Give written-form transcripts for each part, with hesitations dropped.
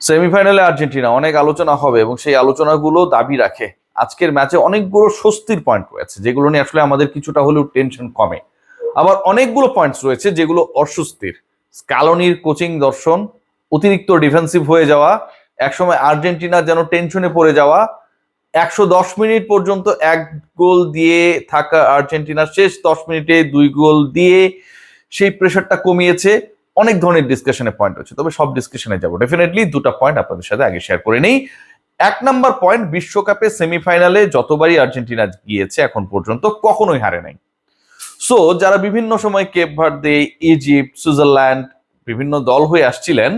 সেমিফাইনালে আর্জেন্টিনা অনেক আলোচনা হবে এবং সেই আলোচনাগুলো দাবি রাখে আজকের ম্যাচে অনেকগুলো স্বস্তির পয়েন্ট রয়েছে, যেগুলো নিয়ে আসলে আমাদের কিছুটা হলেও টেনশন কমে। আবার অনেকগুলো পয়েন্টস রয়েছে যেগুলো অস্বস্তির। স্ক্যালোনির কোচিং দর্শন, অতিরিক্ত ডিফেন্সিভ হয়ে যাওয়া, একসময় আর্জেন্টিনা যেন টেনশনে পড়ে যাওয়া, 110 মিনিট পর্যন্ত এক গোল দিয়ে থাকা আর্জেন্টিনা শেষ 10 মিনিটে 2 গোল দিয়ে সেই প্রেশারটা কমিয়েছে। অনেক ধরনের ডিসকাশনের পয়েন্ট রয়েছে, তবে সব ডিসকাশনে যাবো ডেফিনেটলি। দুটো পয়েন্ট আপনাদের সাথে আগে শেয়ার করে নেই। 1 নম্বর পয়েন্ট, বিশ্বকাপে সেমিফাইনালে যতবারই আর্জেন্টিনা গিয়েছে এখন পর্যন্ত কখনোই হারে নাই। সো যারা বিভিন্ন সময় কেপ ভার্দে, ইজিপ্ট, সুইজারল্যান্ড বিভিন্ন দল হয়ে আসছিলেন,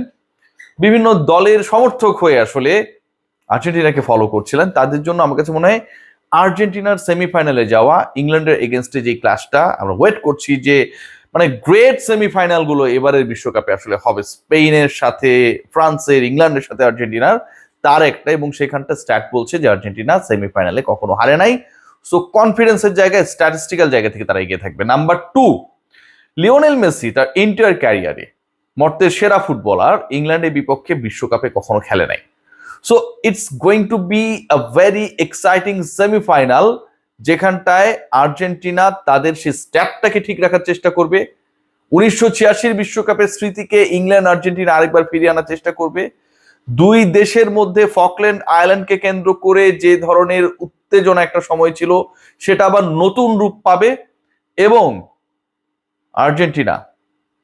বিভিন্ন দলের সমর্থক হয়ে আসলে আর্জেন্টিনাকে ফলো করছিলেন, তাদের জন্য আমার কাছে মনে হয় আর্জেন্টিনার সেমিফাইনালে যাওয়া, ইংল্যান্ডের এগেনস্টে যে ক্লাসটা আমরা ওয়েট করছি, যে মানে গ্রেট সেমিফাইনাল গুলো এবারের বিশ্বকাপে আসলে হবে স্পেনের সাথে, ফ্রান্সের, ইংল্যান্ডের সাথে আর্জেন্টিনার, তার একটা। এবং সেখানটা স্ট্যাট বলছে যে আর্জেন্টিনা সেমিফাইনালে কখনো হারে নাই। সো কনফিডেন্সের জায়গায়, স্ট্যাটিস্টিক্যাল জায়গা থেকে তারা এগিয়ে থাকবে। নাম্বার 2, লিওনেল মেসি তার এন্টায়ার ক্যারিয়ারে মর্তের সেরা ফুটবলার, ইংল্যান্ডের বিপক্ষে বিশ্বকাপে কখনো খেলে নাই। So it's going to be a very exciting semifinal, যেখানটায় আর্জেন্টিনা তাদের সেই স্ট্যাপটাকে ঠিক রাখার চেষ্টা করবে। 1986 বিশ্বকাপের স্মৃতিকে ইংল্যান্ড আর্জেন্টিনা আরেকবার ফিরিয়ে আনার চেষ্টা করবে। দুই দেশের মধ্যে ফকল্যান্ড আইল্যান্ডকে কেন্দ্র করে যে ধরনের উত্তেজনা একটা সময় ছিল, সেটা আবার নতুন রূপ পাবে এবং আর্জেন্টিনা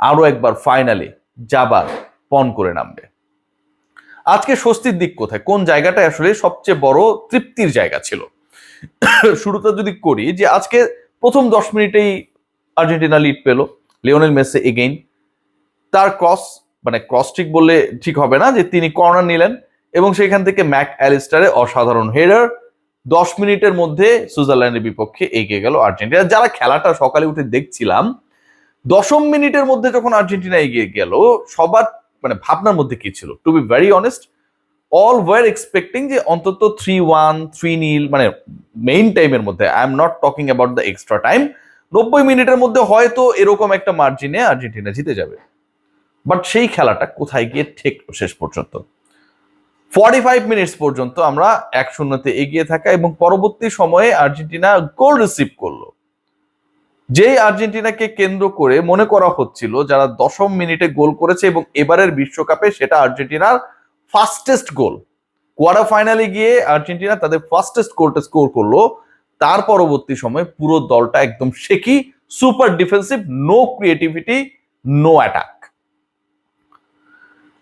আরো একবার ফাইনালে যাবার পণ করে নামবে। আজকে স্বস্তির দিক কোথায়, কোন জায়গাটা আসলে সবচেয়ে বড় তৃপ্তির জায়গা ছিল? শুরুটা যদি করি, যে আজকে প্রথম 10 মিনিটেই আর্জেন্টিনা লিড পেল, লিওনেল মেসি এগেইন তার ক্রস, মানে ক্রস ঠিক বললে ঠিক হবে না, যে তিনি কর্নার নিলেন এবং সেখান থেকে ম্যাক অ্যালিস্টারে অসাধারণ হেডার। 10 মিনিটের মধ্যে সুইজারল্যান্ডের বিপক্ষে এগিয়ে গেল আর্জেন্টিনা। যারা খেলাটা সকালে উঠে দেখছিলাম, 10 মিনিটের মধ্যে যখন আর্জেন্টিনা এগিয়ে গেল, সবার মানে ভাবনার মধ্যে কি ছিল? To be very honest, all were expecting যে অন্তত 3-1, 3-0, মানে মেইন টাইমের মধ্যে, I am not talking about the extra time, 90 মিনিটের মধ্যে হয়তো এরকম একটা মার্জিনে আর্জেন্টিনা জিতে যাবে। বাট সেই খেলাটা কোথায় গিয়ে ঠেকলো শেষ পর্যন্ত? 45 মিনিটস পর্যন্ত আমরা 1-0 এগিয়ে থাকা এবং পরবর্তী সময়ে আর্জেন্টিনা গোল রিসিভ করলো, যেই আর্জেন্টিনাকে কেন্দ্র করে মনে করা হচ্ছিল যারা 10 মিনিটে গোল করেছে এবং এবারের বিশ্বকাপে সেটা আর্জেন্টিনার ফাস্টেস্ট গোল। কোয়ার্টার ফাইনালে গিয়ে আর্জেন্টিনা তাদের ফাস্টেস্ট গোলটা স্কোর করলো। তার পরবর্তী সময় পুরো দলটা একদম shaky, super defensive, no creativity, no attack.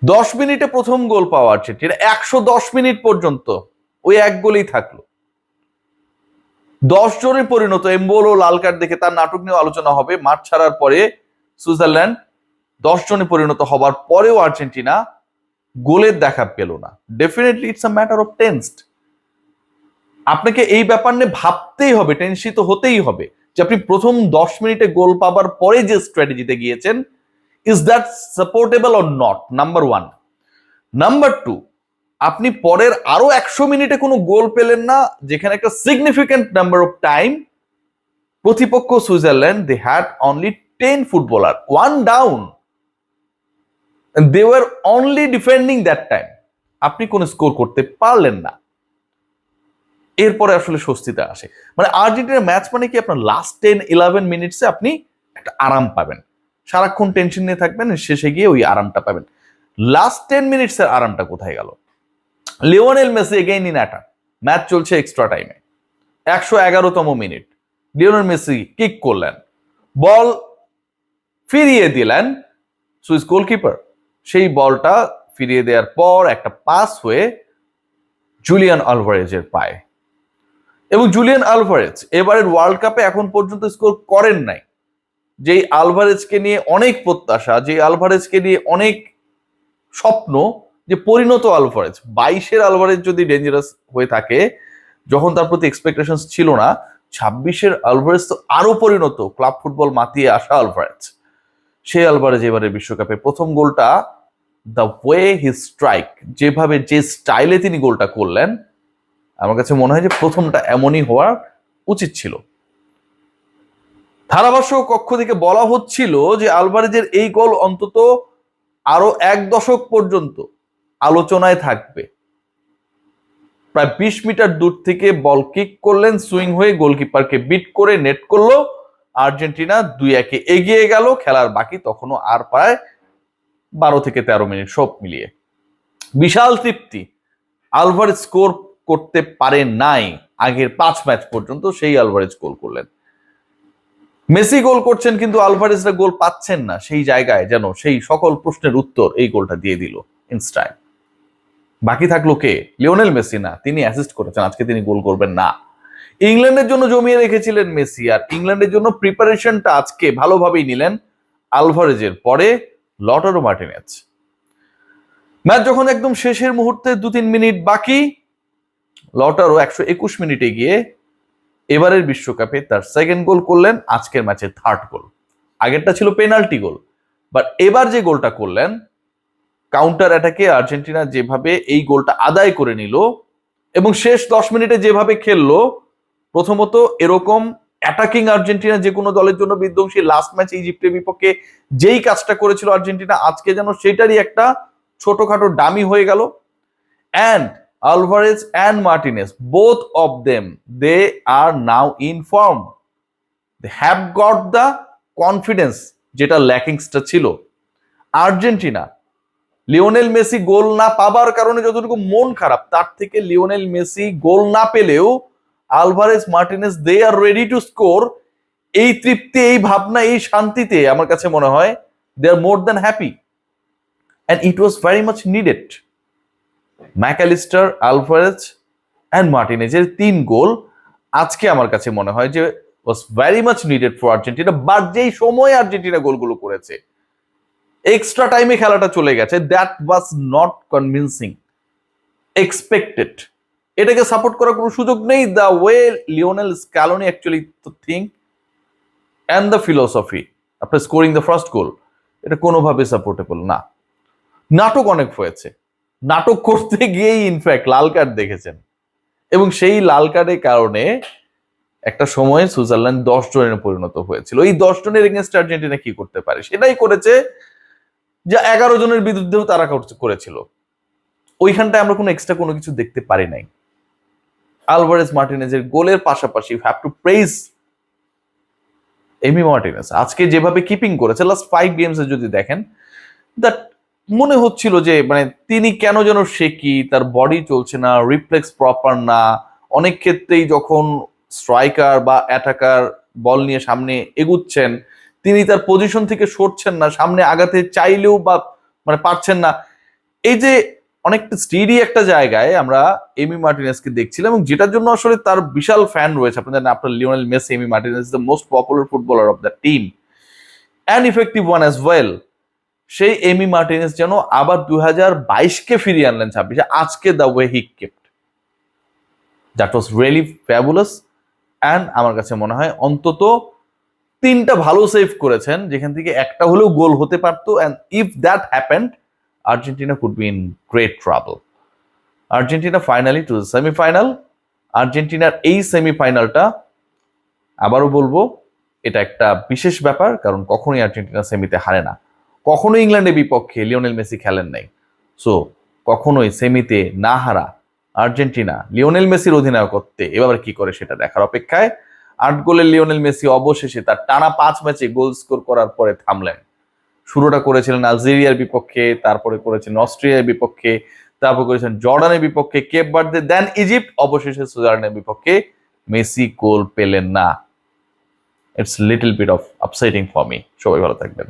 10 মিনিটে প্রথম গোল পাওয়া আর্জেন্টিনা 110 মিনিট পর্যন্ত ওই এক গোলেই থাকলো। 10 জনে পরিণত, এমবোলো লাল কার্ড দেখে তার নাটক নিয়ে আলোচনা হবে। মাঠ ছাড়ার পরে সুইজারল্যান্ড 10 জনে পরিণত হবার পরেও আর্জেন্টিনা গোলের দেখা পেল না। Definitely it's a matter of tensed. আপনাকে এই ব্যাপার নিয়ে ভাবতেই হবে, টেনশিত হতেই হবে, যে আপনি প্রথম 10 মিনিটে গোল পাবার পরে যে স্ট্র্যাটেজিতে গিয়েছেন, is that supportable or not? Number 1। Number 2, আপনি পরের আরো 100 মিনিটে কোনো গোল পেলেন না, যেখানে একটা সিগনিফিক্যান্ট নাম্বার অফ টাইম প্রতিপক্ষ Switzerland, they had only 10 footballer, 1 down, they were only defending that time. আপনি কোনো স্কোর করতে পারলেন না। এরপরে আসলে স্বস্তিতে আসে, মানে আর্জেন্টিনার ম্যাচ মানে কি, আপনার লাস্ট 10-11 মিনিটসে আপনি একটা আরাম পাবেন। সারাক্ষণ টেনশন নিয়ে থাকবেন, শেষে গিয়ে ওই আরামটা পাবেন। লাস্ট 10 মিনিটসের আরামটা কোথায় গেল? Lionel Messi again in attack, match চলছে এক্সট্রা টাইমে, 111তম মিনিট, লিওনেল মেসি কিক করলেন, বল ফিরিয়ে দিলেন সুইস গোলকিপার। সেই বলটা ফিরিয়ে দেওয়ার পর একটা পাস হয়ে জুলিয়ান আলভারেজের পায়ে, এবং জুলিয়ান আলভারেজ এবারের ওয়ার্ল্ড কাপে এখন পর্যন্ত স্কোর করেন নাই। যেই আলভারেজকে নিয়ে অনেক প্রত্যাশা, যে আলভারেজকে নিয়ে অনেক স্বপ্ন, যে পরিণত আলভারেজ, 22-এর আলভারেজ যদি ডেঞ্জারাস হয়ে থাকে, যখন তার প্রতি এক্সপেকটেশন ছিল না, 26-এর আলভারেজ তো আরো পরিণত, ক্লাব ফুটবল মাতিয়ে আসা আলভারেজ। সেই আলভারেজ এবারে বিশ্বকাপে প্রথম গোলটা, দ্য ওয়ে হি স্ট্রাইক, যেভাবে যে স্টাইলে তিনি গোলটা করলেন, আমার কাছে মনে হয় যে প্রথমটা এমনই হওয়া উচিত ছিল। ধারাভাষ্য কক্ষ থেকে বলা হচ্ছিল যে আলভারেজের এই গোল অন্তত আরো 1 দশক পর্যন্ত আলোচনায় থাকবে। প্রায় 20 মিটার দূর থেকে বল কিক করলেন, সুইং হয়ে গোলকিপারকে বিট করে নেট করলো, আর্জেন্টিনা 2-1 এগিয়ে গেল। খেলার বাকি তখনও আর প্রায় 12 থেকে 13 মিনিট, সব মিলিয়ে বিশাল তৃপ্তি। আলভারেজ স্কোর করতে পারে নাই আগের 5 ম্যাচ পর্যন্ত, সেই আলভারেজ গোল করলেন। মেসি গোল করছেন কিন্তু আলভারেজরা গোল পাচ্ছেন না, সেই জায়গায় যেন সেই সকল প্রশ্নের উত্তর এই গোলটা দিয়ে দিল ইনস্টায়। বাকি থাকলো কে? লিওনেল মেসি না, তিনি অ্যাসিস্ট করেছেন, আজকে তিনি গোল করবেন না। ইংল্যান্ডের জন্য জমিয়ে রেখেছিলেন মেসি, আর ইংল্যান্ডের জন্য প্রিপারেশনটা আজকে ভালোভাবেই নিলেন আলভারেজের পরে লটারো মার্টিনেজ। ম্যাচ যখন একদম শেষের মুহূর্তে 2-3 মিনিট বাকি, লটারো 121 মিনিটে গিয়ে এবারের বিশ্বকাপে তার সেকেন্ড গোল করলেন, আজকের ম্যাচে থার্ড গোল। আগেরটা ছিল পেনাল্টি গোল, বাট এবার যে গোলটা করলেন কাউন্টার অ্যাটাকে আর্জেন্টিনা যেভাবে এই গোলটা আদায় করে নিল এবং শেষ 10 মিনিটে যেভাবে খেললো, প্রথমত এরকম অ্যাটাকিং আর্জেন্টিনা যে কোনো দলের জন্য বিধ্বংসী। লাস্ট ম্যাচে ইজিপ্টের বিপক্ষে যেই কাজটা করেছিল আর্জেন্টিনা, আজকে যেন সেটারই একটা ছোটখাটো ডামি হয়ে গেল। And Alvarez and Martinez, both of them, they are now in form. They have got the confidence যেটা ল্যাকিংসটা ছিল। আর্জেন্টিনা লিওনেল মেসি গোল না পাবার কারণে যতটুকু মন খারাপ, তার থেকে লিওনেল মেসি গোল না পেলেও Alvarez Martinez they are ready to score, এই তৃপ্তি, এই ভাবনা, এই শান্তিতে আমার কাছে মনে হয় they are more than happy, and it was very much needed. McAllister, Alvarez and মার্টিনেজের 3 গোল আজকে আমার কাছে মনে হয় যে was very much needed for Argentina. But যেই সময় আর্জেন্টিনা গোলগুলো করেছে, এক্সট্রা টাইমে খেলাটা চলে গেছে, that was not convincing, expected. এটাকে সাপোর্ট করার কোনো সুযোগ নেই। The way Lionel Scaloni actually think and the philosophy after scoring the first গোল, এটা কোনোভাবে সাপোর্টেবল না। নাটক অনেক হয়েছে, নাটক করতে গিয়েই ইনফ্যাক্ট লাল কার্ড দেখেছেন, এবং সেই লাল কার্ডের কারণে একটা সময় সুইজারল্যান্ড 10 জনের পরিণত হয়েছিল। এই 10 জনের এগেনস্ট আর্জেন্টিনা কি করতে পারে সেটাই করেছে, যা 11 জনের বিরুদ্ধেও তারা করেছিল। ওইখানটায় আমরা কোনো এক্সট্রা কোনো কিছু দেখতে পারি নাই। আলভারেজ মার্টিনেজের গোলের পাশাপাশি have to praise Emi Martinez. আজকে যেভাবে কিপিং করেছে লাস্ট 5 গেমসে যদি দেখেন, দ্যাট মনে হচ্ছিল যে মানে তিনি কেন যেন শেকি, তার বডি চলছে না, রিফ্লেক্স প্রপার না। অনেক ক্ষেত্রেই যখন স্ট্রাইকার বা অ্যাটাকার বল নিয়ে সামনে এগুচ্ছেন, তিনি তার পজিশন থেকে সরছেন না, সামনে আগাতে চাইলেও বা মানে পারছেন না। এই যে অনেকটা স্টিডি একটা জায়গায় আমরা এমি মার্টিনেজকে দেখছিলাম, এবং যেটার জন্য আসলে তার বিশাল ফ্যান রয়েছে। আপনার জানেন, আপনার Lionel Messi, Emi Martinez the most popular footballer of the team and effective one as well. সেই এমি মার্টিনেজ যেন আবার 2022-কে ফিরিয়ে আনলেন 26-এ। আজকে the way he kept, that was really fabulous. And আমার কাছে মনে হয় অন্তত 3টা ভালো সেভ করেছেন, যেখান থেকে একটা হলেও গোল হতে পারতো। And if that happened, Argentina could be in great trouble. Argentina finally to the semifinal. আর্জেন্টিনার এই সেমিফাইনালটা, আবারও বলবো, এটা একটা বিশেষ ব্যাপার, কারণ কখনোই আর্জেন্টিনা সেমিতে হারে না। কখনোই ইংল্যান্ডের বিপক্ষে লিওনেল মেসি খেলেন নাই। সো কখনোই সেমিতে না হারা আর্জেন্টিনা লিওনেল মেসির অধিনায়কত্বে এবার কি করে সেটা দেখার অপেক্ষায়। 8 গোলের লিওনেল মেসি অবশেষে তার টানা 5 ম্যাচে গোল স্কোর করার পরে থামলেন। শুরুটা করেছিলেন আলজেরিয়ার বিপক্ষে, তারপরে করেছেন অস্ট্রিয়ার বিপক্ষে, তারপর করেছেন জর্ডানের বিপক্ষে, কেপ ভার্দে, দেন ইজিপ্ট, অবশেষে সুইজারল্যান্ডের বিপক্ষে মেসি গোল পেলেন না। It's little bit of upsetting for me. সবাই ভালো থাকবেন।